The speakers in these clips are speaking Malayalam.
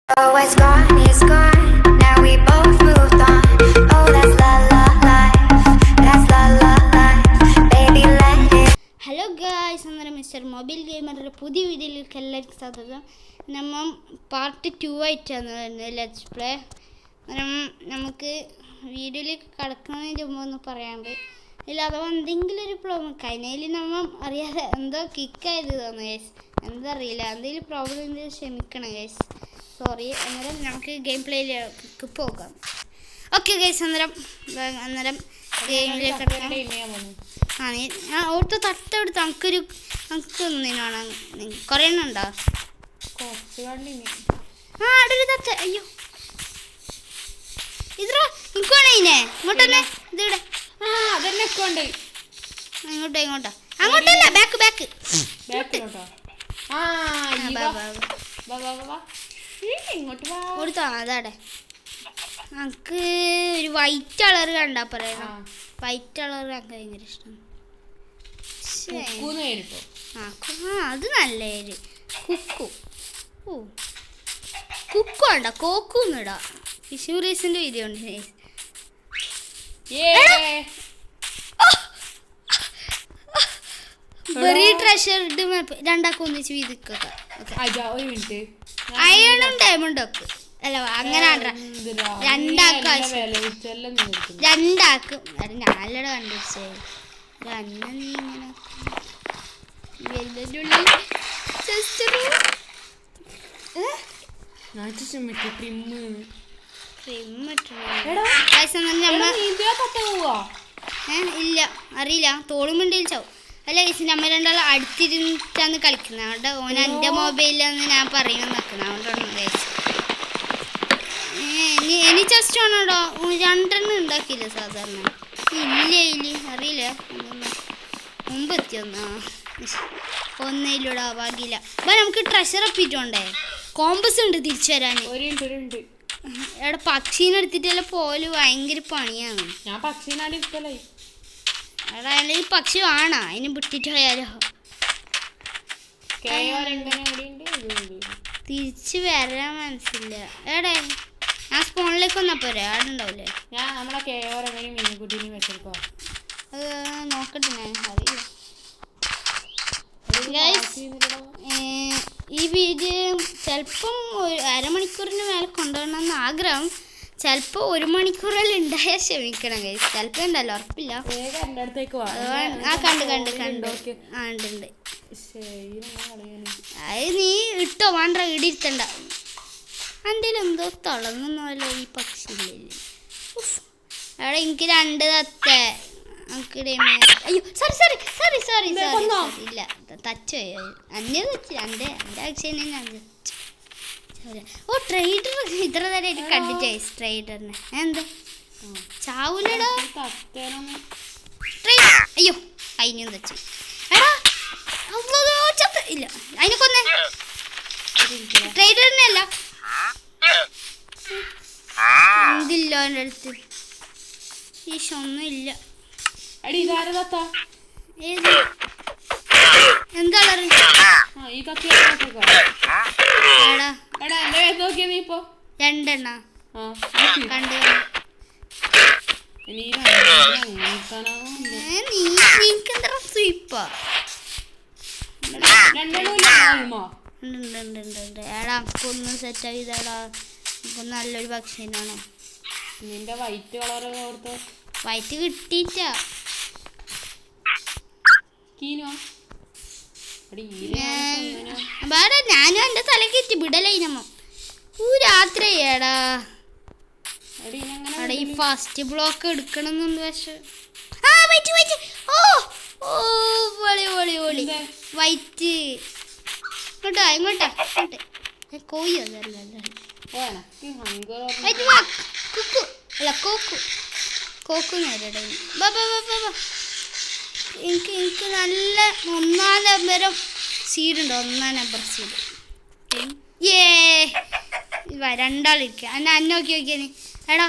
Oh, it's gone, it's gone. Now we both moved on. Oh, that's la la life. That's la la life. Baby, let it. Hello guys, അന്നേരം മിസ്റ്റർ മൊബൈൽ ഗെയിമറുടെ പുതിയ വീഡിയോയിലേക്ക് എല്ലാവർക്കും സ്വാഗതം. നമ്മൾ പാർട്ട് 2 ആയിട്ടാണ് വരുന്നത് ലെറ്റ്സ് പ്ലേ. അന്നേരം നമുക്ക് വീഡിയോയിലേക്ക് കടക്കുന്നതിന് മുമ്പ് ഒന്ന് പറയാണ്ട് ഇല്ല, അഥവാ എന്തെങ്കിലും ഒരു പ്രോബ്ലം കഴിഞ്ഞതിൽ നമ്മൾ അറിയാതെ എന്തോ കിക്കായത് തോന്നുന്നു ഗൈസ്, എന്താ അറിയില്ല, എന്തെങ്കിലും പ്രോബ്ലം ഉണ്ടെങ്കിൽ ക്ഷമിക്കണം ഗൈസ്, സോറി. അന്നേരം നമുക്ക് ഗെയിം പ്ലേയിലേക്ക് പോകാം. ഓക്കെ ഗൈസ്, അന്നേരം ഗെയിമിലേക്ക് ആണ് ഞാൻ ഓർത്ത് തട്ടെടുത്ത് നമുക്ക് ഒന്നിനാണ് കുറേ എണ്ണം ഉണ്ടോ? ആ അവിടെ ഒരു തത്ത. അയ്യോ ഇത്ര നിൽക്കുവാണേ ഇങ്ങോട്ടന്നെ ഇതിവിടെ ഇങ്ങോട്ടാ അങ്ങോട്ടല്ല ബാക്ക് കൊടുത്തോ അതാടെ. നമുക്ക് ഒരു വൈറ്റ് കളർ കണ്ടാ പറയണം. വൈറ്റ് കളർ എനിക്ക് ഭയങ്കര ഇഷ്ടമാണ്. അത് നല്ല പേര് കുക്കു. കുക്കു വേണ്ട, കോക്കൂന്ന് ഇടാ. ഫിഷിംഗ് റേസിന്റെ വീഡിയോ ഉണ്ട്. വെറി ട്രഷർഡ് മാപ്പ് രണ്ടാക്കും ഒന്നിച്ച് വീതിക്കുക. അയണും ഡയമണ്ടും ഒക്കെ അല്ല അങ്ങനെ രണ്ടാക്കും ഞാനിവിടെ കണ്ടുപിടിച്ചേ. നീ ഇങ്ങനെ ഇല്ല അറിയില്ല, തോളുമുണ്ടെങ്കിൽ ചാവും. അല്ല ഗൈസ്, നമ്മൾ രണ്ടാളും അടുത്തിരുന്നിട്ടാണ് കളിക്കുന്നത്. അവിടെ ഓൻ എൻ്റെ മൊബൈലിലാന്ന് ഞാൻ പറയുന്നത് നിൽക്കുന്നത്. അതുകൊണ്ടാണ് ഗൈസ്. ഇനി ജസ്റ്റ് വേണോടോ, രണ്ടെണ്ണം ഉണ്ടാക്കിയില്ല സാധാരണ. ഇല്ല അറിയില്ല, മുമ്പ് എത്തിയൊന്ന് ഒന്നില്ലൂടാ ഭാഗ്യമില്ല. അപ്പം നമുക്ക് ട്രഷർ ഒപ്പിട്ടുണ്ടേ. കോമ്പസ് ഉണ്ട് തിരിച്ചു വരാൻ. എവിടെ പക്ഷീനെ എടുത്തിട്ടല്ല പോലെ ഭയങ്കര പണിയാണ്. ഞാൻ പക്ഷീനാണ് ഇഷ്ടമല്ലേ. എടാ അല്ലെങ്കിൽ പക്ഷി വേണോ അതിന് വിട്ടിട്ട് പോയാലോ. തിരിച്ച് വരാൻ മനസ്സില്ല. എടേ ഞാൻ സ്പോണിലേക്ക് വന്നാ പോരെ, ആടുണ്ടാവില്ലേ? ഞാൻ നമ്മളെ കേവരെങ്ങനെയും മീൻകുട്ടീനെയും വെച്ചെടുക്കോ. അത് നോക്കട്ടെ, ഞാൻ അറിയില്ല. ഈ വീഡിയോ ചിലപ്പം ഒരു അരമണിക്കൂറിന് മേലെ കൊണ്ടുപോകണമെന്ന് ആഗ്രഹം. ചിലപ്പോൾ 1 മണിക്കൂറെല്ലാം ഉണ്ടായാൽ ക്ഷമിക്കണം ഗൈസ്. ചിലപ്പോൾ ഉണ്ടല്ലോ, ഉറപ്പില്ല. കണ്ട് ഉണ്ട്. അത് നീ ഇട്ടോ വേണ്ട, ഇടിയിരുത്തണ്ട. എന്തേലും എന്തോ തിളങ്ങുന്നല്ലോ ഈ പക്ഷിയില്ലേ. അവിടെ എനിക്ക് 2 തത്ത. അയ്യോ സോറി ഇല്ല തച്ചോ അന്നെ വെച്ച് എൻ്റെ ആക്ഷൻ ഞാൻ. ഓ ട്രേഡർ ഇത്ര നേരമായിട്ട് കണ്ടിട്ടേ ട്രേഡറിനെ. എന്താ ചാവൂലടാ അയ്യോ അതിനും തച്ചു. എടാ ചത്ത് ഇല്ല, അതിനെ കൊന്നേ. ട്രേഡറിനെ അല്ല എന്തില്ല എൻ്റെ അടുത്ത് ഒന്നും ഇല്ല. ഏത് എന്താ രണ്ടെണ്ണ കണ്ടു. നീക്കെന്താ സ്വീപ്പാ? എടാ ഒന്ന് സെറ്റാക്കി തടാ. നല്ലൊരു ഭക്ഷണമാണ്. നിന്റെ വൈറ്റ് കളർ വൈറ്റ് കിട്ടിയിട്ടാ. ഞാനും എൻ്റെ തലക്ക് എത്തി വിടലൈനമ്മ രാത്രിയാടാ. അവിടെ ഈ ഫസ്റ്റ് ബ്ലോക്ക് എടുക്കണമെന്നുണ്ട്. പക്ഷെ വൈറ്റ് ഇങ്ങോട്ടാ കോയി കോക്കു നേരിട. എനിക്ക് നല്ല 1-ാം നമ്പർ സീഡുണ്ട്. 1-ാം നമ്പർ സീഡ്. രണ്ടാളിരിക്കുക എന്നെ നോക്കിയാ നീ. എടാ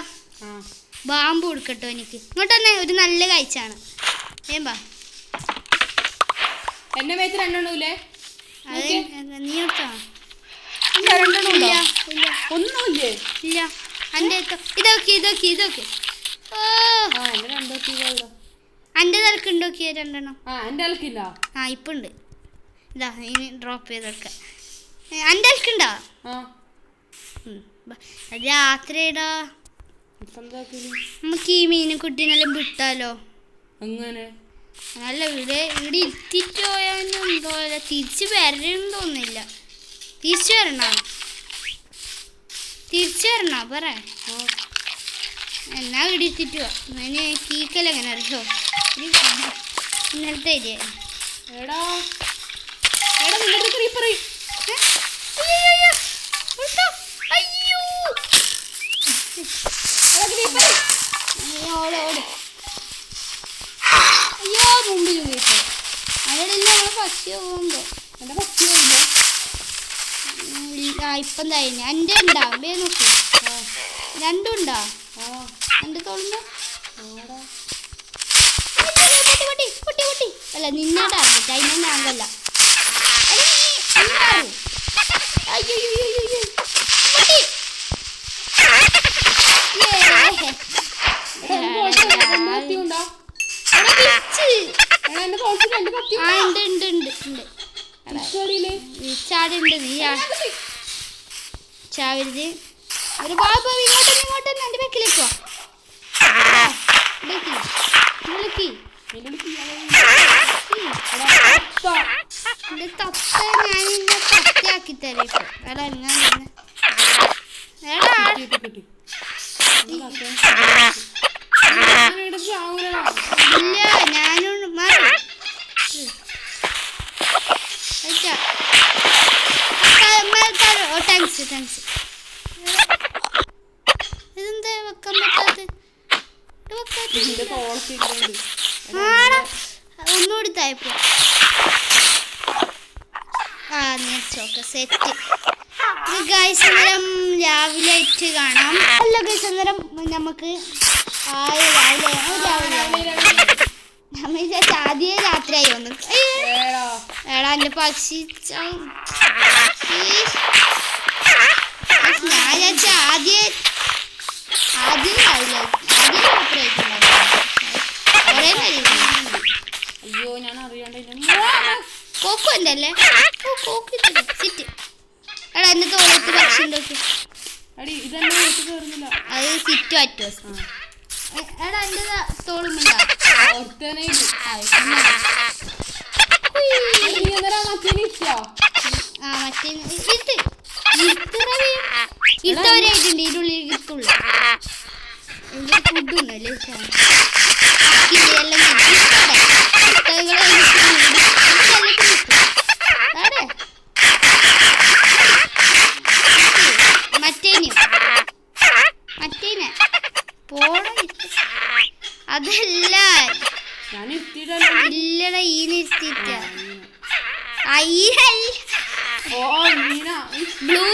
ബാമ്പ് കൊടുക്കട്ടോ എനിക്ക്. ഇങ്ങോട്ടന്നെ ഒരു നല്ല കാഴ്ചയാണ്. ഏമ്പാ എന്നെ വെച്ച് 2 അത് നീ എടുത്തോ? രണ്ടെണ്ണം ഇല്ല ഒന്നുമില്ലേ? ഇല്ല എൻ്റെ ഇതൊക്കെ ഓ ആ എന്റെ രണ്ടോക്കി എൻ്റെ തലക്ക് ഉണ്ടോക്കിയ രണ്ടെണ്ണം. ആ എന്റെ അലക്കില്ല. ആ ഇപ്പം ഉണ്ട്. ഇതാ ഇനി ഡ്രോപ്പ് ചെയ്തെടുക്കാം. എൻ്റെ അലക്കുണ്ടോ? ആ രാത്രിടാ നമുക്ക് ഈ മീനുകുട്ടീനെല്ലാം വിട്ടാലോ? അങ്ങനെ അല്ല ഇവിടെ ഇരുത്തിട്ട് പോയാലും എന്തോ തിരിച്ച് വരണം തോന്നില്ല. തിരിച്ചു വരണോ പറ. എന്നാ ഇവിടെ ഇരുത്തിട്ട് പോവാ. അതിന് കീക്കൽ എങ്ങനെ അറിയോ? ഇന്നലത്തെ ഏരിയ എടാ എടാ നിന്റെ ക്രീപ്പർ അയ്യോ ഓട് അയ്യോ മുമ്പിൽ ക്രീപ്പർ അതിലില്ല പക്ഷി പോകുമ്പോ എന്റെ പക്ഷി പോകുമ്പോ ഇപ്പം തയ്യ എൻ്റെ ഉണ്ടാ ബേ നോക്കി രണ്ടും ഉണ്ടാ എൻ്റെ തോളുമ്പോ പൊട്ടി അല്ല നിന്നോട് അറിഞ്ഞിട്ട് അതിനെ ഞാനല്ല. ചാടുണ്ട് നീ ചാവരുത്. ഒരു ബാബു ഇങ്ങോട്ട് എൻ്റെ ബേക്കിലേക്ക് വാ. തത്ത ഞാൻ തത്തയാക്കി തരാം ഇപ്പൊ. എടാ ഇല്ല ഞാനും മാറി താങ്ക്സ്. ഇതെന്താ വെക്കാൻ പറ്റാത്ത ഒന്നുകൂടി തായപ്പോ. ആ നെക്സ്റ്റ് സെറ്റ് ഗൈസ് അന്നേരം രാവിലെ ആയിട്ട് കാണാം. അല്ല ഗൈസ് അന്നേരം നമുക്ക് രാവിലെ ആദ്യം രാത്രിയായി വന്നു. എടാ എൻ്റെ പക്ഷി ഞാൻ വിചാരിച്ച ആദ്യം രാവിലെ അയ്യോ ഞാൻ അറിയാണ്ട് കോക്കു ഉണ്ടല്ലേ സിറ്റ്. എടാ എന്റെ തോളത്ത് പക്ഷി ഉണ്ടോക്കി അത് സിറ്റ് പറ്റുമോ? എടാ എന്റെ തോളുമുണ്ടോ? ആ മറ്റേ ഇരുത്തവരായിട്ടുണ്ട് ഇതിനുള്ളിൽ ഇരുത്തുള്ളൂ. ഫുഡൊന്നുമല്ലേ എല്ലാം മറ്റേനെ പോണ അതല്ല ഇല്ലടാ ഈ നിർത്തിട്ട ബ്ലൂ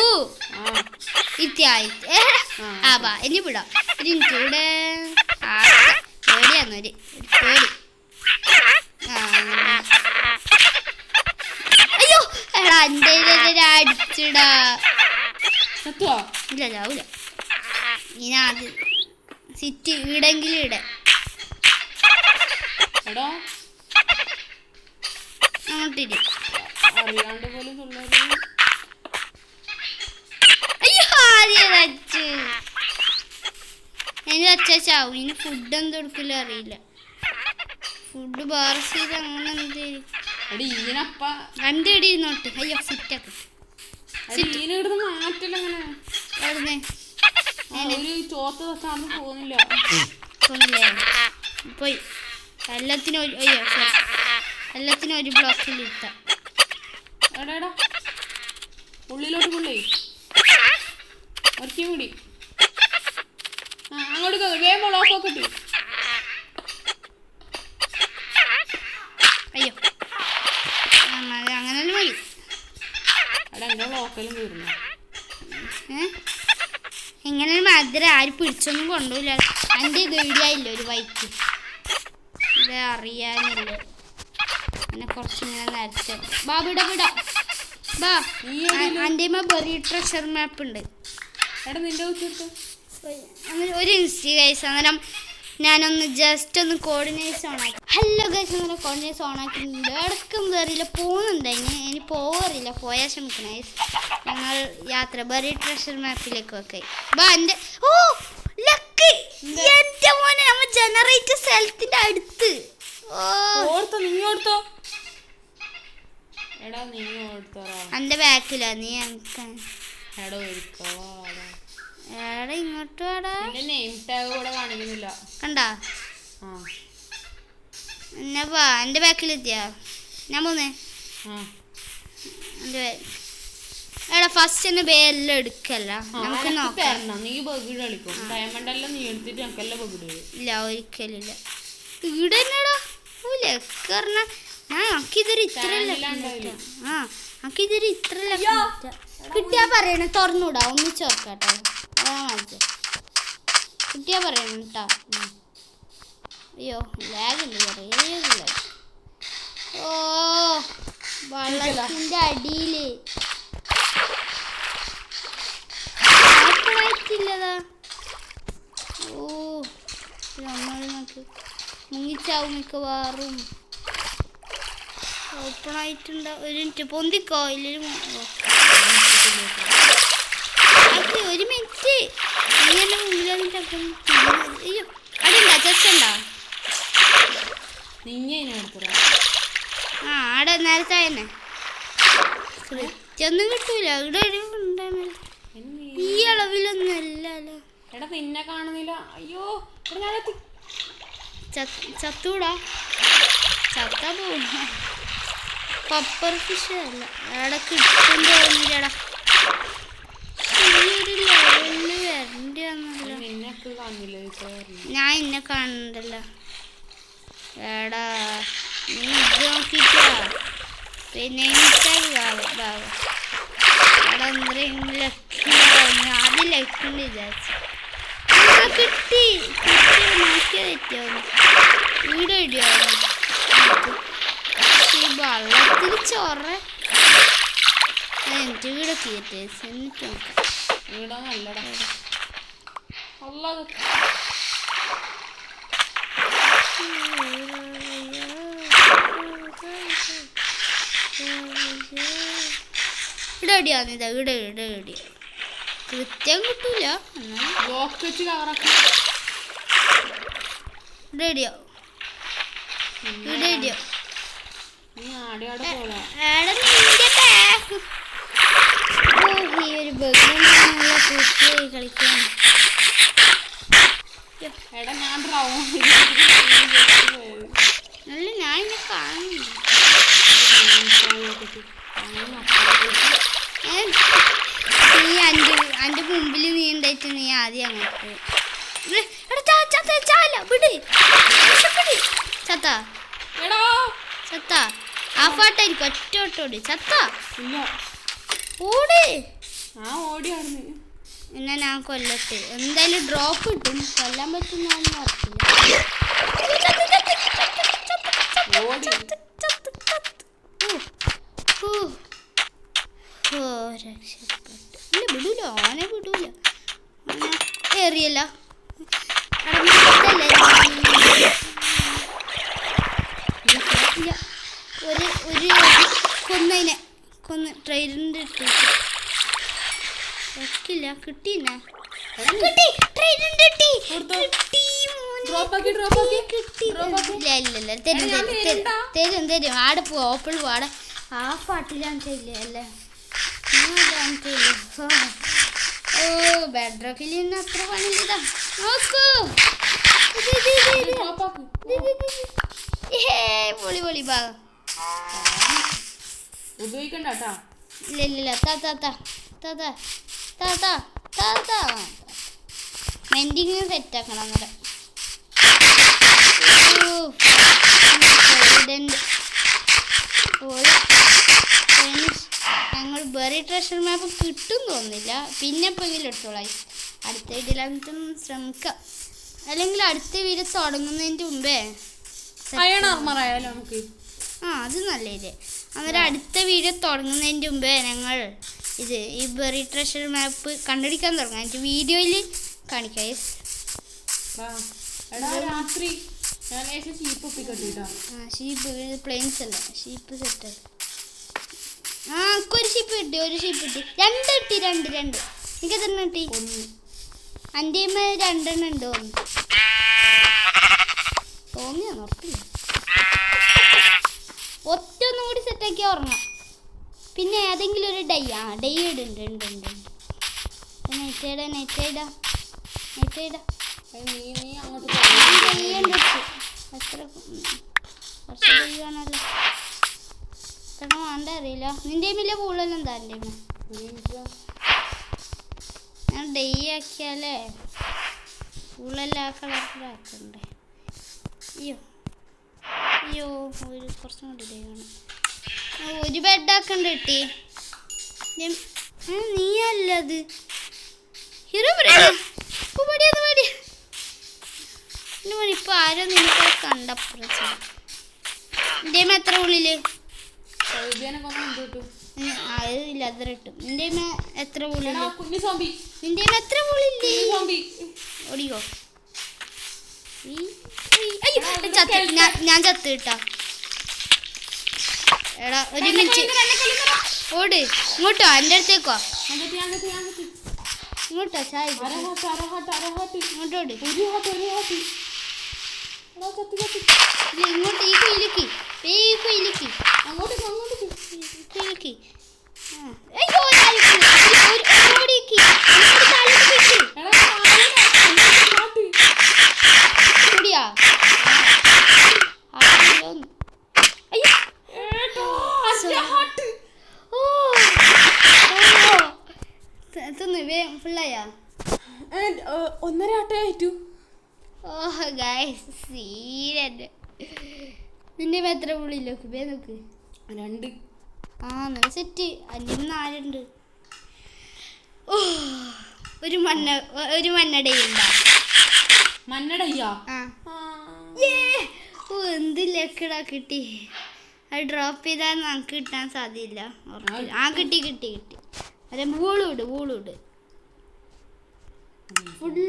ഇത്യായിട്ട് ആ ബാ ഇനി വിടാം. എനിക്കിവിടെ പേടിയാന്നൊരു പേടി. അയ്യോ എടാ എൻ്റെ അടിച്ചിടാ. ഇല്ല ചാവൂല. ഇനി അത് സിറ്റ് ഇടെങ്കിലും ഇട അങ്ങോട്ടിരി. അയ്യോ ആദ്യം വച്ച് ഇനി വച്ചാ ചാവും. ഇനി ഫുഡ് എന്ത് കൊടുക്കില്ല അറിയില്ല. ഫുഡ് ബാർസ് ചെയ്ത് അങ്ങനെ എന്തായിരിക്കും എൻ്റെ ഇടി ഇരുന്നോട്ട്. അയ്യോ സിറ്റൊക്കെ പോയി എല്ലാത്തിനും ഒരു ബ്ലോക്കിൽ ഇരുത്താം. ഉള്ളിലോട്ട് കൊള്ളേ ഒരിക്കും കൂടി അങ്ങോട്ട് വേഗം ബ്ലോക്കൊക്കെ ഇട്ടു. അയ്യോ അങ്ങനെ മതി. എൻ്റെ ബ്ലോക്കെല്ലാം തീർന്നു. ഇങ്ങനെ മധുരം ആരും പിടിച്ചൊന്നും കൊണ്ടുപോയില്ല. എൻ്റെ ഇത് വീഡിയോയില്ല ഒരു വൈറ്റ് ഇത് അറിയാനില്ല. പിന്നെ കുറച്ചിങ്ങനെ നരച്ച ബാ വിടാ ബാ. എൻ്റെ ബെറി ട്രഷർ മാപ്പ് ഉണ്ട്. എടാ നിന്റെ വെച്ചെടുത്ത് ഒരു ഇൻസ്റ്റി ഗൈസ്. അന്നേരം ഞാനൊന്ന് ജസ്റ്റ് ഒന്ന് കോർഡിനേറ്റ്സ് ഓണാക്കി. ഹലോ ഗൈസ്, അന്നേരം കോർഡിനേറ്റ്സ് ഓണാക്കിയിട്ടുണ്ട്. ഇടക്കും കയറിയില്ല, പോകുന്നുണ്ടായിന്. ഇനി പോകാറില്ല, പോയാൽ ശ്രമിക്കണം ഗൈസ്. ഞങ്ങൾ യാത്ര ബറി ട്രഷർ മാപ്പിലേക്ക് ഒക്കെ. ബാ എൻ്റെ ഓ ലക്കി എൻ്റെ മോനെ, നമ്മൾ ജനറേറ്റർ സ്ഥലത്തിൻ്റെ അടുത്ത്. ഓർത്തോ നീ ഓർത്തോ എടാ നീ ഓർത്തോറാ എൻ്റെ ബാക്കിലാ നീ എനിക്ക്. എടാ ഒരുക്കവാടാ എടാ ഇങ്ങോട്ട് വാടാ. എന്റെ നെയിം ടാഗ് കൂടെ കാണിക്കുന്നില്ല. കണ്ടാ ആ എന്നാ വാ, എൻ്റെ ബാക്കിലെത്തിയാ ഞാൻ പോന്നേ. ആ എൻ്റെ എടാ ഫസ്റ്റ് തന്നെ എല്ലാം എടുക്കല്ല, നമുക്ക് നോക്കാം. തരണം. നീ ബഗിഡ് കളിക്കും. ഡയമണ്ട് എല്ലാം നീ എടുത്തിട്ട് ഞങ്ങൾക്കെല്ലാം ബഗിഡ് വരും. ഇല്ല ഒരിക്കലില്ല. ഇവിടെ തന്നെടാ ലക്കറിന ഞാൻ നമുക്കിതൊരു ഇത്ര ആ നമുക്കിതൊരു ഇത്ര കിട്ടിയാ പറയണേ. തുറന്നൂടാ, ഒന്നിച്ചോർക്കാട്ടോ. അതാ വാങ്ങിച്ച കിട്ടിയാ പറയണം കേട്ടോ. അയ്യോ ലാഗില്ല, ചെറിയ ഓ വള്ളത്തിൻ്റെ അടിയില് ആയിട്ടില്ലതാ. ഓ നമ്മൾ നോക്ക് മുങ്ങിച്ചാവും മിക്കവാറും. ഓപ്പൺ ആയിട്ടുണ്ടോ? ഒരു മിനിറ്റ് പൊന്തിക്കോ. ഇല്ലൊരു ഒരു മിനിറ്റ് ഇങ്ങനെ മുമ്പിലാണ്. അയ്യോ അടിയുണ്ടോ? ചെസ്റ്റ് ഉണ്ടോ? ആ ആടെ നേരത്തെ ആയെന്നെ കൃത്യൊന്നും കിട്ടൂല. ഇവിടെ ഒരു ഉണ്ടായിരുന്നല്ലോ. ഈ അളവിലൊന്നും അല്ലല്ലോ. എടാ നിന്നെ കാണുന്നില്ല. അയ്യോ ചത്തൂടാ, ചത്താ പോവും. പപ്പർ ഫിഷ് അല്ല എവിടെ കിട്ടും തോന്നില്ലടാ. ഈ ഒരു ലെവലില് വരണ്ടല്ലോ. നിന്നൊക്കെ കാണില്ല. ഞാൻ ഇന്നെ കാണണ്ടല്ലോ. എടാ നീ ഇത് നോക്കിട്ടാ പിന്നെ എടാ എന്തെങ്കിലും ലക്കുണ്ടാവും. ആദ്യം ലക്കുണ്ട് വിചാരിച്ചു. കിട്ടി നോക്കിയാ തെറ്റിയാവുന്നു. വീട് ഇടിയാവുന്നു. ഈ വള്ളത്തിൽ ചൊറ എൻ്റെ വീടൊക്കെ എന്നിട്ട് നോക്കാം. വീടാ നല്ലടാ. ഇവിടെ ഇടിയാവുന്നില്ല. ഇവിടെ ഇവിടെ ഇടിയ കൃത്യം കിട്ടൂല. ഇവിടെ ഇടിയോ ഇവിടെ ഇടിയോ ഈ ഒരു ബഗ്ഗുള്ള കുട്ടിയായി കളിക്കാൻ. അല്ല ഞാൻ ഇന്നെ കാണുന്നില്ല. നീ എൻ്റെ മുമ്പിൽ നീ ഉണ്ടായിട്ട് നീ ആദ്യം അങ്ങോട്ട് ചത്ത ചത്ത ആ പാട്ടായിരിക്കും. ഒറ്റ ഓട്ടോടി ചത്ത ഓട്. എന്നാ ഞാൻ കൊല്ലട്ടെ. എന്തായാലും ഡ്രോപ്പ് കിട്ടും. കൊല്ലാൻ പറ്റുന്നൊന്നും ഉറപ്പില്ല. രക്ഷപ്പെട്ടു. ഇല്ല വിടൂല, ഓനെ വിടൂല. ഏറിയല്ല ഒരു കൊന്നതിനെ കൊന്ന് ട്രെയിനിൻ്റെ ഇട്ടിട്ട് വെക്കില്ല. കിട്ടിയില്ല. കിട്ടി ട്രെയിനിൻ്റെ കിട്ടി. ഇല്ല തരും തരും. ആടെ പോ ഓപ്പിൾ ആടെ ആ പാട്ടിലാണ് ചെയ്യില്ലേ അല്ലേ. ഓ ബെഡ്റോക്കിൽ നിന്ന് അത്ര പണിയില്ലതാ. നോക്കൂ പൊളി പൊളി ഭാഗം. ഉപയോഗിക്കണ്ട. ഇല്ല ഇല്ല മെൻഡിങ് സെറ്റാക്കണം. അന്നേരം ഞങ്ങൾ ബറി ട്രഷർ മാപ്പ് കിട്ടും തോന്നുന്നില്ല. പിന്നെ എപ്പോഴെങ്കിലും എടുത്തോളാം. അടുത്ത വീഡിയോയിലും ശ്രമിക്കാം. അല്ലെങ്കിൽ അടുത്ത വീഡിയോ തുടങ്ങുന്നതിൻ്റെ മുമ്പേ നമുക്ക് അത് നല്ല idea. അന്നേരം അടുത്ത വീഡിയോ തുടങ്ങുന്നതിൻ്റെ മുമ്പേ ഞങ്ങൾ ഇത് ഈ ബെറി ട്രഷർ മാപ്പ് കണ്ടുപിടിക്കാൻ തുടങ്ങാം. എനിക്ക് വീഡിയോയിൽ കാണിക്കാം. യെസ്. എടാ രാത്രി ഞാൻ ഷീപ്പ് ഒപ്പിക്കട്ടിട്ടാ. ഷീപ്പ് പ്ലെയിൻസ് അല്ല, ഷീപ്പ് സെറ്റ്. ഒരു ഷീപ്പ് കിട്ടി, ഒരു ഷീപ്പ് കിട്ടി. രണ്ട് കിട്ടി, രണ്ട്. എനിക്ക് എത്ര കിട്ടി? എൻ്റെ രണ്ടെണ്ണം ഉണ്ട് തോന്നിയാ ഉറപ്പില്ല. ഒറ്റ ഒന്നും കൂടി സെറ്റാക്കി ഉറങ്ങാം. പിന്നെ ഏതെങ്കിലും ഒരു ഡൈ ഇടുന്നുണ്ട്. നെറ്റൈഡാ നീ അങ്ങോട്ട് എത്ര കുറച്ച് ഡൈയാണല്ലോ. എത്ര വേണ്ട അറിയില്ല. നിൻ്റെ മില്ല കൂടുതലും എന്താ? എൻ്റെ ഞാൻ ഡൈ ആക്കിയാലേ ഫുള്ളെല്ലാം കളറിലാക്കണ്ടേ. അയ്യോ കുറച്ചും കൂടി ഡൈ വേണം. ഒരു ബെഡാക്കണ്ട കിട്ടി. നീ അല്ലത് ഹീറോ ഇപ്പൊ ആരോ നിനക്ക് കണ്ടപ്പുറം. എൻ്റെ എത്ര ഉള്ളില് ഇല്ല അത്ര കിട്ടും. നിന്റെ എത്ര ഉള്ളില്? നിന്റെ എത്ര ഉള്ളില്ലേ? ഓടിയോ? ഞാൻ ചത്ത് കിട്ടാ. എടാ ഒരു മിനിറ്റ് ഓട്. ഇങ്ങോട്ടോ, എൻ്റെ അടുത്തേക്കോ. ഇങ്ങോട്ടോ ചായ ഇങ്ങോട്ടോട്. ഇങ്ങോട്ട് ഈ കുയിലേക്ക് കൂടിയാ. ഫുള്ളായാ? 1.5 ആയിട്ടു. ഓഹ് ഗൈസ് സീരണ്ട്. നിന്റെ എത്ര പുള്ളിയില്ലോക്ക് ബേ നോക്ക്. 2. നല്ല സെറ്റ്. എൻ്റെ 4 ഉണ്ട്. ഒരു മണ്ണടയുണ്ടാ? മണ്ണടയ്യാ? എന്തില്ലക്കടാ കിട്ടി. അത് ഡ്രോപ്പ് ചെയ്താൽ നമുക്ക് കിട്ടാൻ സാധ്യയില്ല. കിട്ടി. അതെ വൂളുണ്ട്. ഫുഡ്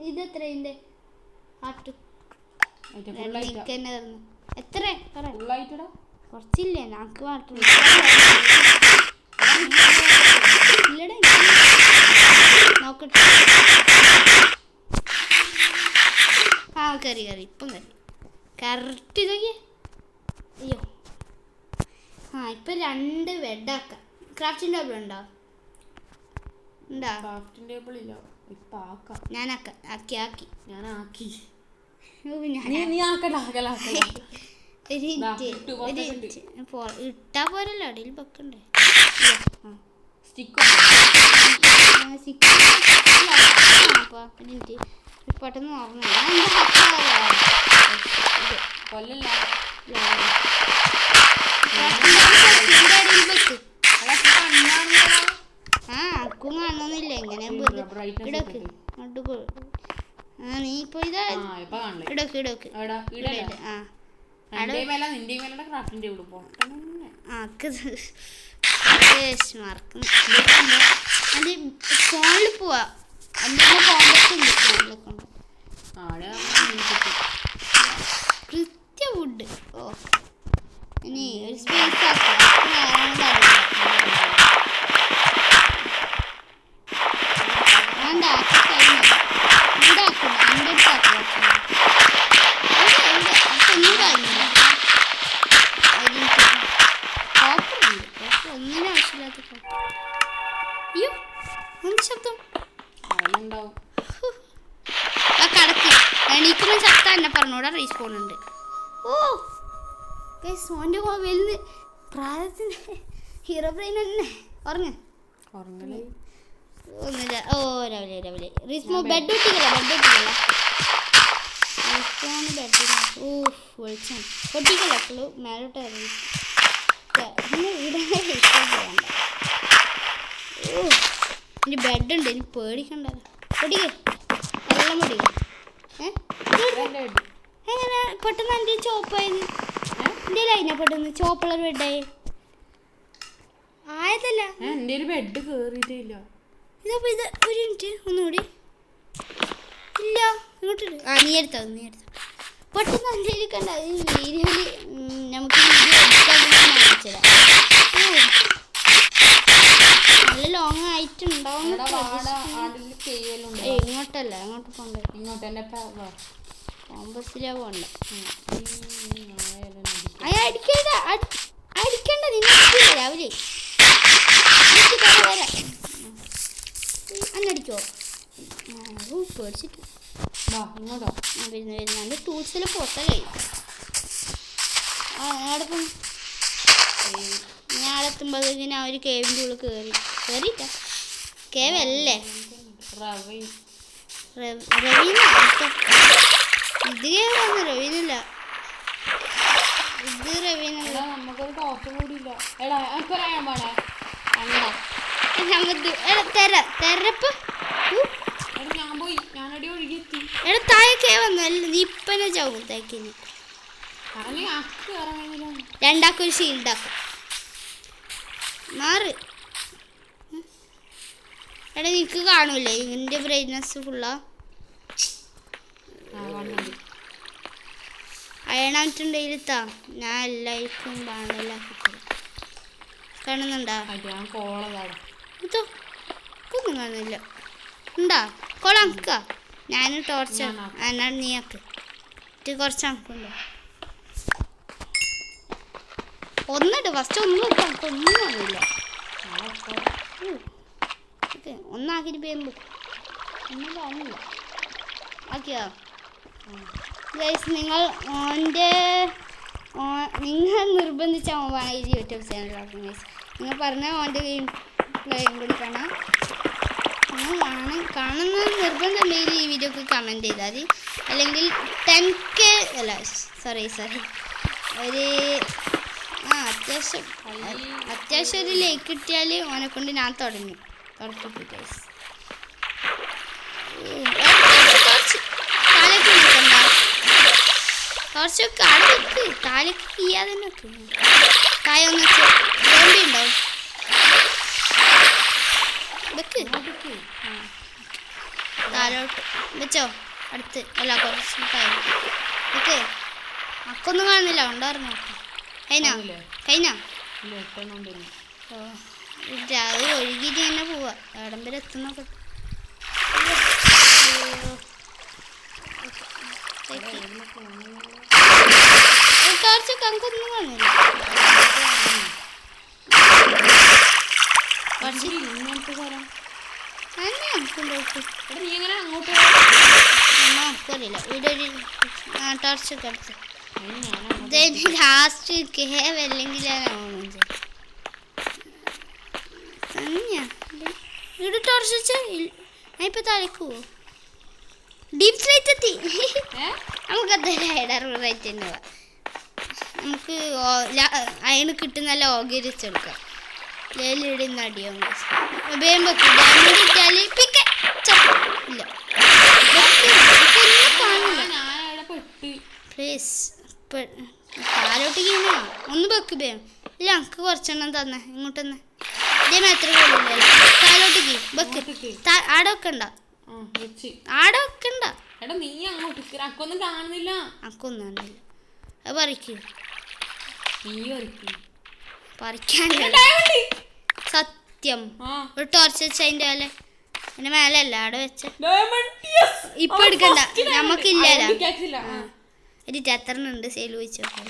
ഇതെത്ര? ഇതിൻ്റെ ആട്ട് എത്ര? കുറച്ചില്ലേ നമുക്ക് മാത്രം. നോക്കട്ടെ. കറി ഇപ്പം കറക്റ്റ് ഇതൊക്കെ. അയ്യോ ഇപ്പം 2 ബെഡാക്കാം. ക്രാഫ്റ്റിംഗ് ടേബിൾ ഉണ്ടോ? ക്രാഫ്റ്റിംഗ് ടേബിൾ ഇല്ല. ഞാൻ ആക്കി. ഇട്ടാ പോരല്ലോ, അടിയിൽ വെക്കണ്ടേ. പെട്ടെന്ന് ഓർമ്മ അക്കും കാണുന്നില്ല. എങ്ങനെ നീ ഇപ്പൊ ഇടക്ക് ഫോണിൽ പോവാ. കൃത്യ ഫുഡ്. ഇനി ഒരു സ്പേസ് ആക്കാം. ഒന്നിനും ആവശ്യമില്ലാത്ത അയ്യോ എന്ത് ശബ്ദം? കടക്ക് എണീക്കുമ്പോൾ ശബ്ദം എന്നെ പറഞ്ഞൂടാ. റീസ്പോൺ ഉണ്ട്. മോൻ്റെ വലുത് പ്രായത്തിന് ഹീറോ ബ്രെയിൻ തന്നെ. ഒന്നില്ല. രാവിലെ റീസ്പോ ബെഡ് ഇട്ടില്ല. റീസ്പോൺ ബെഡ് വെളിച്ചാണ് പൊട്ടിക്കല്ല. എപ്പോഴും മേലോട്ട് ഇറങ്ങി എൻ്റെ ബെഡുണ്ട്. എനിക്ക് പേടിക്കണ്ടല്ലോ. പൊടിക്കേ വെള്ളം പൊടിക്കും. എങ്ങനെ പെട്ടെന്ന് എൻ്റെ ചോപ്പായത്? എൻ്റെ അതിനെ പെട്ടെന്ന് ചോപ്പുള്ള ബെഡായി. ആയതല്ല. എൻ്റെ ഒരു ബെഡ് കേറിയിട്ടേ ഇല്ല. ഇതപ്പോ ഇത് ഒരു മിനിറ്റ് ഒന്നുകൂടി. ഇല്ല ഇങ്ങോട്ട് നീ എടുത്തോ പെട്ടെന്ന് എൻ്റെ കണ്ട വീഡിയോയിൽ നമുക്ക് നല്ല ലോങ് ആയിട്ടുണ്ടാവും. ഇങ്ങോട്ടല്ല അങ്ങോട്ട് പോകണ്ട. ഇങ്ങോട്ട് എൻ്റെ കോമ്പസിലാ പോകണ്ട. അടിക്കണ്ട അടിക്കണ്ട നിന്നെ രാവിലെ അന്നടിക്കോ പേടിച്ചിട്ട് ഇങ്ങോട്ടോ വരുന്ന ടൂൾസിൽ പൊട്ടലായി. ഞാടെത്തും ഞാടെത്തുമ്പോഴത്തേക്കിന് ആ ഒരു കേവിൻ്റെ ഉള്ളിൽ കയറിയിട്ട കേവല്ലേ രവീന ഇത് കേവാന്ന് രവീനല്ല ഇത് രവീനല്ല. നമുക്കൊരു ടോർച്ച് കൂടിയില്ല. എടാ പറയാൻ പാടേ തെരപ്പ് ഞാൻ പോയി ഞാനടി ഒഴുകിയെത്തി. എടാ താഴേക്കേ വന്നു നീ ഇപ്പനെ ചാവും താക്കിന്. രണ്ടാക്കൊരു ഷീൽഡാക്കും മാറ്. എടാ നിനക്ക് കാണൂലേ ഇതിൻ്റെ ബ്രൈറ്റ്നസ് ഫുള്ളാ അയണായിട്ടുണ്ടെങ്കിൽ താ ഞാൻ എല്ലാവർക്കും ബാണെല്ലാക്കി കാണുന്നുണ്ടാ? ഇതോ ഒന്നും കാണുന്നില്ല. ഉണ്ടാ കൊളക്ക ഞാൻ ടോർച്ച് എന്നാ നീ ആക്ക് കുറച്ച് അണക്കുണ്ടോ ഒന്നിട്ട് ഫസ്റ്റ് ഒന്നും ഒന്നും കാണില്ല. ഒന്നാക്കിട്ട് പേരുമ്പോ ഒന്നും കാണില്ല. ആക്കിയോ ഗൈസ് നിങ്ങൾ നിങ്ങൾ നിർബന്ധിച്ച ഓമാണ് ഈ യൂട്യൂബ് ചാനൽ ആക്കും ഗൈസ്. നിങ്ങൾ പറഞ്ഞ ഓൻ്റെ ഗെയിം പ്ലേയും കൂടി കാണാം. നിങ്ങൾ കാണുന്ന നിർബന്ധം ഉണ്ടെങ്കിൽ ഈ വീഡിയോക്ക് കമൻറ്റ് ചെയ്താൽ മതി. അല്ലെങ്കിൽ 10K അല്ല സോറി ഒരു അത്യാവശ്യം ഒരു ലൈക്ക് കിട്ടിയാൽ ഓനെ കൊണ്ട് ഞാൻ തുടക്കിട്ടു ഗൈസ്. താലേക്ക് നിൽക്കണ്ട കുറച്ചൊക്കെ അവിടെ വെക്ക് താലേക്ക് ചെയ്യാതെ തന്നെ വെക്ക്. തായ ഒന്ന് ഗോമ്പി ഉണ്ടാവും വെക്ക് താലോട്ട് വെച്ചോ അടുത്ത് അല്ല കുറച്ച് താഴെ വെക്ക്. അക്കൊന്നും കാണുന്നില്ല ഉണ്ടായിരുന്നു കഴിഞ്ഞ ഓ അത് ഒഴുകിയിട്ട് തന്നെ പോവാ എവിടം വരെ എത്തുന്നൊക്കെ. ടോർച്ചൊക്കെ നമുക്കൊന്നും കാണില്ല. നമുക്കറിയില്ല ഇവിടെ ഒരു ടോർച്ചൊക്കെ എടുത്ത് ലാസ്റ്റ് കേവ് അല്ലെങ്കിൽ ഇവിടെ ടോർച്ച് വെച്ചാൽ ഞാൻ ഇപ്പൊ താഴേക്ക് പോവോ ഡീപ് സ്ലൈറ്റ് എത്തി. നമുക്ക് എന്തായാലും റൈറ്റ് തന്നെ പോവാം. നമുക്ക് അതിന് കിട്ടുന്ന നല്ല ഓകരിച്ചെടുക്കാം. ലേലിയുടെ നടിയാവും വേഗം വെക്കും. ഡാമേജ് കിട്ടിയാൽ ഇല്ല പ്ലീസ് താലോട്ടേക്ക് ഒന്ന് വെക്ക് വേഗം. ഇല്ല നമുക്ക് കുറച്ചെണ്ണം തന്നെ ഇങ്ങോട്ട് തന്നെ ഇതേ എത്ര കൊള്ളില്ല. താലോട്ടേക്ക് വെക്ക് ആടെ വെക്കണ്ട ആടെ വെക്കണ്ട. അക്കൊന്നും കാണുന്നില്ല അക്കൊന്നും കാണില്ല. അത് പറിക്കും പറിക്കാൻ സത്യം ഒരു ടോർച്ച് വെച്ച അതിൻ്റെ മേലെ അതിൻ്റെ മേലെ അല്ല അവിടെ വെച്ച ഇപ്പൊ എടുക്കണ്ട നമുക്കില്ലല്ലോ. ഒരു എത്രണ്ണുണ്ട് സെയിൽ വെച്ച് നോക്കാം.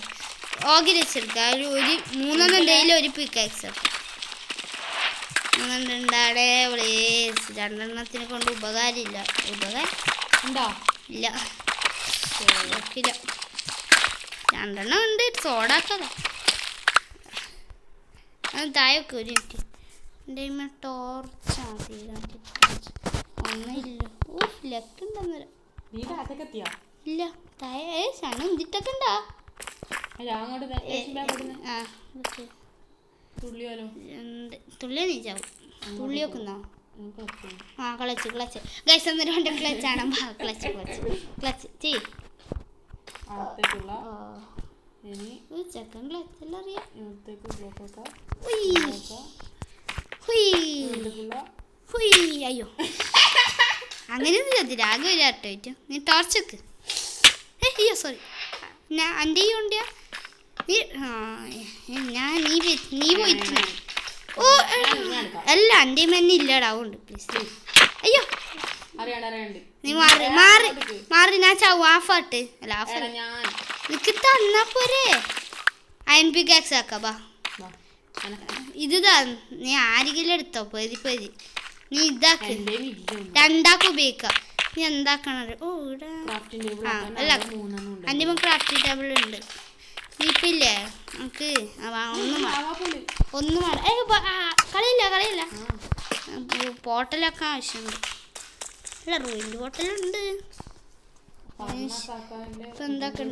ഓഗിരി വെച്ചെടുക്കാം. ഒരു 3 ഡെയിലി ഒരു പിക്കാക്സ് 3 ഉണ്ടാടെ പ്ലീസ്. 2 കൊണ്ട് ഉപകാരമില്ല. ഉപകാരം ഉണ്ടോ ഇല്ല നോക്കില്ല. 2 ഉണ്ട് സോഡാക്കത തായൊക്കെ ഒരു മിനിറ്റ് എൻ്റെ ടോർച്ചാണ് ഒന്നുമില്ല. ഓ ലക്ക് ഉണ്ടെന്നേരം ഇല്ല തായ ശണം എന്തിട്ടൊക്കെ ഉണ്ടാ തുള്ളി നീച്ചാവും തുള്ളി വെക്കുന്നോ ക്ലച്ച് ഗൈസ് ഒന്ന് 2 ക്ലച്ചാണ് ക്ലച്ച് ചെയ് ചെക്കൻ ക്ലച്ചെല്ലാം അറിയാം. അയ്യോ അങ്ങനെയൊന്നും ചോദിച്ചില്ല ആകെ ഒരു ആട്ടോ പറ്റും നീ ടോർച്ചക്ക് അയ്യോ സോറി ഞാൻ എൻ്റെ ഈ ഉണ്ടിയാ ഞാൻ നീ പോയിട്ട് ഓ അല്ല എൻ്റെ മെന്നെ ഇല്ലടാ ഉണ്ട് പ്ലീസ് അയ്യോ നീ മാറി ഞാൻ ചാവും ആഫാട്ട് അല്ല ആഫാട്ട് നിനക്ക് തന്നാ പോരെ അയൺ പിക്കാക്സ് ആക്കാം ബാ ഇതാ നീ ആരെങ്കിലും എടുത്തോ പെരി നീ ഇതാക്ക് രണ്ടാക്കും ഉപയോഗിക്കാം നീ എന്താക്കണം ഓ ഇവിടെ അല്ല എൻ്റെ ക്രാഫ്റ്റിംഗ് ടേബിൾ ഉണ്ട് നീ ഇപ്പം ഇല്ലേ നമുക്ക് ഒന്നും കളിയില്ല പോട്ടലൊക്കെ ആവശ്യമുണ്ട് അല്ല റൂയിൻ്റെ പോട്ടലുണ്ട് ഇപ്പം എന്തൊക്കെ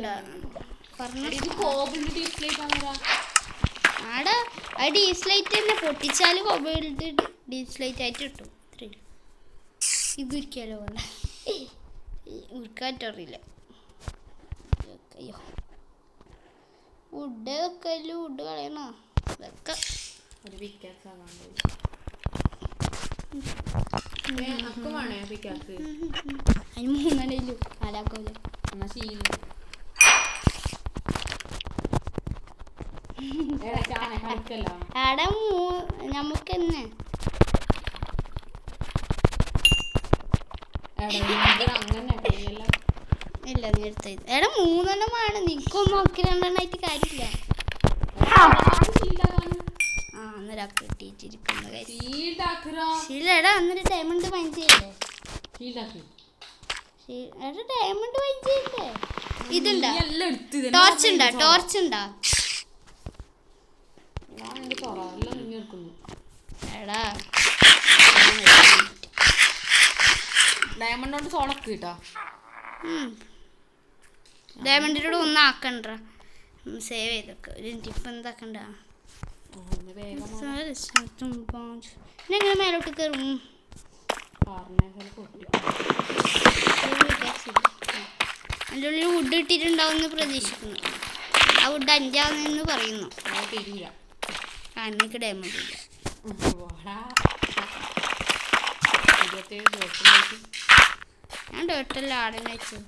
ആടെ ആ ഡീസ്ലൈറ്റ് തന്നെ പൊട്ടിച്ചാൽ മൊബൈലിൻ്റെ ഡീസ്ലൈറ്റ് ആയിട്ട് കിട്ടും ഇത്രയും ഇത് ഉരിക്കാലോ പോലെ ഉരുക്കാറ്ററിയില്ല അയ്യോ വുഡ് വെക്കല്ലോ വുഡ് കളയണോ ഇതൊക്കെ അതിന് മൂന്നെണ്ണയില്ലോ നാലാക്കോല് ആടെ നമുക്ക് തന്നെ ഇല്ല നീ എടുത്ത എടാ മൂന്നെണ്ണമാണ് നിനക്കൊന്നും നോക്കി രണ്ടെണ്ണമായിട്ട് കാര്യമില്ല അന്നേരം കിട്ടിയിട്ടിരിക്കുന്ന ശീലടാ അന്നൊരു ഡയമണ്ട് മൈൻ ചെയ്യണ്ടേ എടാ ഡയമണ്ട് മൈൻ ചെയ്യണ്ടേ ഇതുണ്ടാ ടോർച്ച് ഉണ്ടാ എടാ ഡയമണ്ട് കൊണ്ട് സോളൊക്കെ കിട്ടാ ഡയമണ്ടിലൂടെ ഒന്നും ആക്കണ്ട സേവ് ചെയ്തൊക്കെ ഒരു ടിപ്പ് എന്താക്കണ്ട എങ്ങനെ മേലോട്ട് കയറും അതിൻ്റെ ഉള്ളിൽ വുഡ് ഇട്ടിട്ടുണ്ടാവുമെന്ന് പ്രതീക്ഷിക്കുന്നു ആ വുഡ് അഞ്ചാവുന്നെന്ന് പറയുന്നു എനിക്ക് ഡയമണ്ട് ഇല്ല ഞാൻ ഡേട്ടല്ല ആടനെ വെച്ചു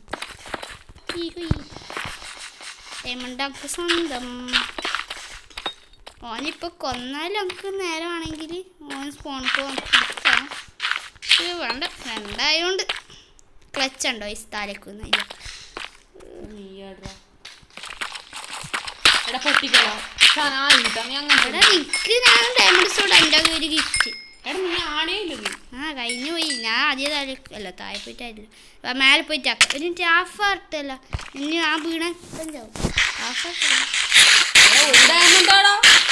ഡയമണ്ട് നമുക്ക് സ്വന്തം ഓനിപ്പോൾ കൊന്നാൽ നമുക്ക് നേരമാണെങ്കിൽ ഓൻ സ്പോണിപ്പോൾ എടുക്കാം വേണ്ട ഫ്രണ്ടായതുകൊണ്ട് ക്ലച്ച് ഉണ്ടോ ഈ താലേക്കൊന്നും ഇല്ല നിനക്ക് ഞാൻ ഡയമണ്ട് സോഡ് എൻ്റെ ഒരു ഗിഫ്റ്റ് കഴിഞ്ഞു പോയി ഞാൻ ആദ്യം അല്ല താഴെ പോയിട്ടായില്ല മേലെ പോയിട്ട് ആക്കാം ഒരു മിനിറ്റ് ഹാഫ് ആർട്ടല്ല ഇനി ആ വീണ ചാവും ഹാഫ്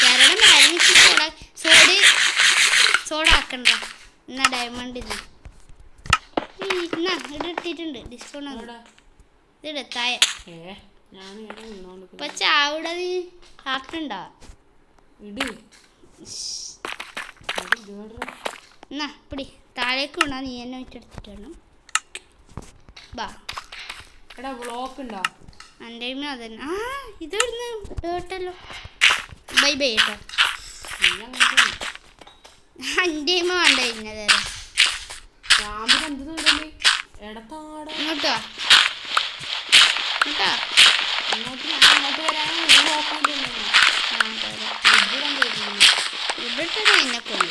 കാരണം മേലെ സോഡ ആക്കണ്ട എന്നാ ഡയമണ്ട് ഇല്ല എന്നാ ഇവിടെ ഇട്ടിട്ടുണ്ട് ഡിസ്കൗണ്ട് ഇവിടെ താഴെ ഇപ്പൊ ചാവിടെ നീ ആക്കണ്ടാ എന്നാ ഇപ്പടി താഴേക്ക് കൊണ്ടാ നീ എന്നെ വെച്ചെടുത്തിട്ട് വേണം ബാ എടാ ബ്ലോക്ക് ഉണ്ടോ എൻ്റെ അതന്നെ ആ ഇതൊന്ന് കേട്ടല്ലോ ബൈ ബൈ കേട്ടോ എൻ്റെ വേണ്ട കഴിഞ്ഞതേ ഇങ്ങോട്ടോ കേട്ടോ ഇവിടെ എന്നെ കൊള്ളു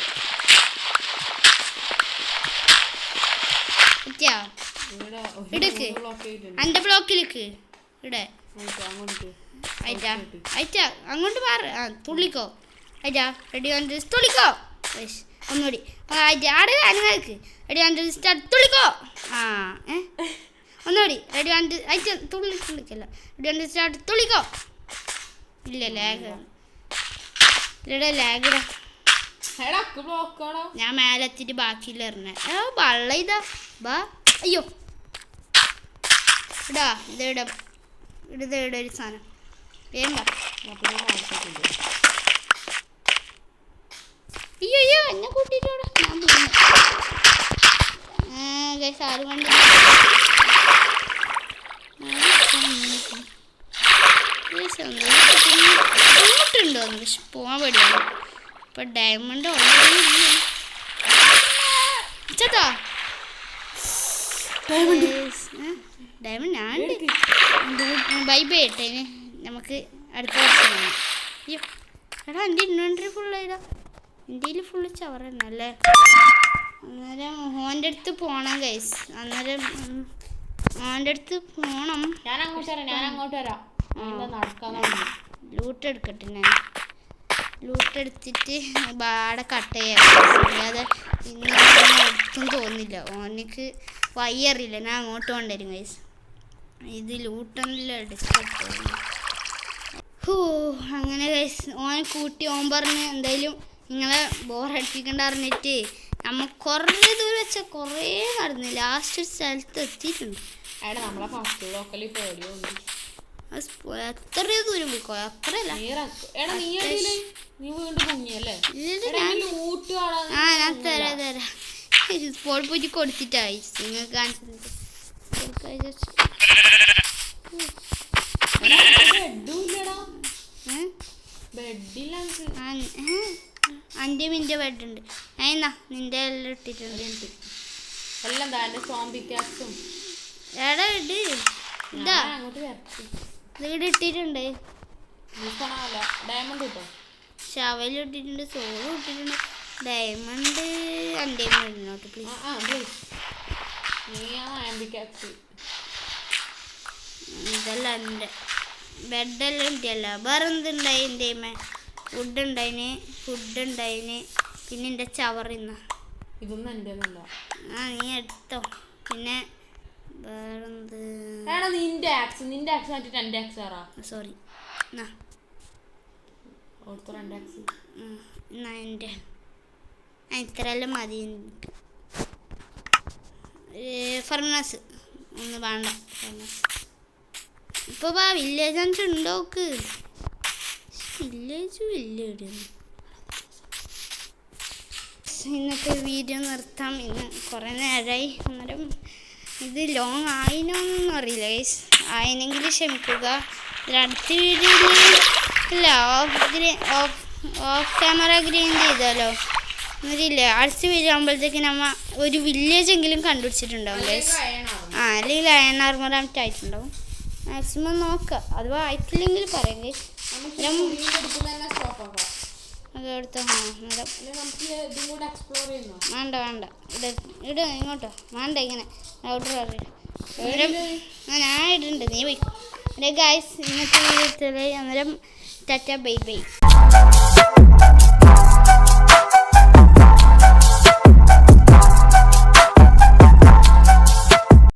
ഇടക്ക് എൻ്റെ ബ്ലോക്കിലേക്ക് ഇവിടെ അയച്ചാ അയച്ചാ അങ്ങോട്ട് മാറ് ആ തുള്ളിക്കോ അയച്ചാ റെഡി വന്നിട്ട് തുള്ളിക്കോ ഒന്നുകൂടി ആടെ അനുങ്ങൾക്ക് റെഡി വന്നിട്ട് സ്റ്റാർട്ട് തുള്ളിക്കോ ആ ഒന്നുകൂടി റെഡി വന്നിട്ട് അയച്ച തുള്ളിക്കല്ല റെഡി വന്നിട്ട് സ്റ്റാർട്ട് തുള്ളിക്കോ ഇല്ല ലാഗ് ഇവിടെ ലാഗിടാ ഞാൻ മേലെത്തിട്ട് ബാക്കിയില്ല എറിഞ്ഞ വള്ള ഇതാ ബാ അയ്യോ ഇടാ ഇതിട ഇട ഒരു സാധനം വേണ്ട അയ്യോ അയ്യോ എന്നെ കൂട്ടിട്ടോടാ ഞാൻ പോകുന്നു സാറ് കണ്ടു അങ്ങോട്ടുണ്ടോ പക്ഷെ പോകാൻ പേടിയാണ് ഇപ്പൊ ഡയമണ്ട് ഓൾറെഡി ചേട്ടാ ഡയമണ്ട് ഞാൻ ബൈ ബൈ ഇട്ടേന് നമുക്ക് അടുത്ത വർഷം കാണാം. അയ്യോ എടാ എൻ്റെ ഇൻവെൻട്രി ഫുള്ളായിടാ, എൻ്റെ ഫുള്ള് ചവറന്നല്ലേ. അന്നേരം ഓൻ്റെ അടുത്ത് പോണം ഗൈസ്, അന്നേരം ഓൻ്റെ അടുത്ത് പോണം. ഞാൻ അങ്ങോട്ട് വരാം നടക്കാൻ തുടങ്ങി. ലൂട്ട് എടുക്കട്ടെ, ഞാൻ ലൂട്ട് എടുത്തിട്ട് ബാടെ കട്ട് ചെയ്യാം. അല്ലാതെ ഇന്ന് എടുത്തും തോന്നില്ല, ഓനക്ക് വയ്യറിയില്ല. ഞാൻ അങ്ങോട്ട് കൊണ്ടുവരും ഗൈസ്. ഇത് ലൂട്ടൊന്നുമില്ല എടുക്കട്ടെ. അങ്ങനെ ഗൈസ് ഓനെ കൂട്ടി ഓൻ പറഞ്ഞ് എന്തായാലും നിങ്ങളെ ബോറടിപ്പിക്കണ്ട പറഞ്ഞിട്ട് നമ്മൾ കുറേ ദൂരം വെച്ചാൽ കുറേ നടന്നു ലാസ്റ്റ് ഒരു സ്ഥലത്ത് എത്തിയിട്ടുണ്ട്. എടാ നമ്മളെ ഫസ്റ്റ് ലോക്കലിൽ പേടിയുണ്ട്. എത്രയോ ദൂരം പോയിക്കോ, അത്രയല്ല. നീ വീണ്ടും മുങ്ങിയല്ലേ? ഞാൻ തരാം സ്പോൾ പോയിട്ട് കൊടുത്തിട്ടായി നിങ്ങൾക്ക് കാണിച്ചത്. അൻ്റെ മിൻ്റെ ബെഡുണ്ട്. എന്നാ നിന്റെ എല്ലാം ഇട്ടിട്ടുണ്ട്. എല്ലാം സോംബിക്കാസും എടാ ഇട്, ഇതാ അങ്ങോട്ട് വരച്ചു. ഇവിടെ ഇട്ടിട്ടുണ്ട്. ഡയമണ്ട് കിട്ടോ? ഷവലും ഇട്ടിട്ടുണ്ട്, സോളും ഇട്ടിട്ടുണ്ട്. ഡയമണ്ട് എൻ്റെ ഇടണോട്ട് പ്ലീസ്. ഇതല്ല എൻ്റെ ബെഡെല്ലാം ഇട്ടിയല്ല. വേറെ എന്തുണ്ടായി എൻ്റെ ഫുഡ് ഉണ്ടായിന് പിന്നെ എൻ്റെ ചവറിന്ന ഇതൊന്നും എൻ്റെ ഒന്നല്ല. നീ എടുത്തോ. പിന്നെ വേറെന്ത് നിന്റെ ആക്സ് മാറ്റിട്ട് എൻ്റെ ആക്സ് ആറാ. സോറി എന്നാ എൻ്റെ ഇത്രയെല്ലാം മതി. ഫർണസ് ഒന്ന് വേണ്ട. ഫർണസ് ഇപ്പോൾ വില്ലേജ് എന്നിട്ട് ഉണ്ടോക്ക്. വില്ലേജ് ഇന്നത്തെ വീഡിയോ നിർത്താം. ഇന്ന് കുറേ നേരമായി. അന്നേരം ഇത് ലോങ് ആയിനോന്നൊന്നും അറിയില്ല ഗൈസ്. ആയിനെങ്കിൽ ക്ഷമിക്കുക. അടുത്ത വീഡിയോയിൽ ഇല്ല ഓഫ് ക്യാമറ ഗ്രീൻ ചെയ്താലോ എന്നിട്ടില്ല. അടുത്ത വീഡിയോ ആകുമ്പോഴത്തേക്ക് നമ്മൾ ഒരു വില്ലേജ് എങ്കിലും കണ്ടുപിടിച്ചിട്ടുണ്ടാവും ഗൈസ്. അല്ലെങ്കിൽ അയൺ ആർമറായിട്ട് ആയിട്ടുണ്ടാവും. മാക്സിമം നോക്കാം. അഥവാ ആയിട്ടില്ലെങ്കിൽ പറയാം ഗൈസ്. അതെടുത്തോ. വേണ്ട ഇട ഇങ്ങോട്ടോ വേണ്ട. ഇങ്ങനെ ഔട്ടർ ഞാൻ ഇടുന്നുണ്ട്, നീ പോയിക്കോ. ഗൈസ് ഇന്നത്തെ വീഡിയോ അന്നേരം ടാറ്റ ബൈ ബൈ.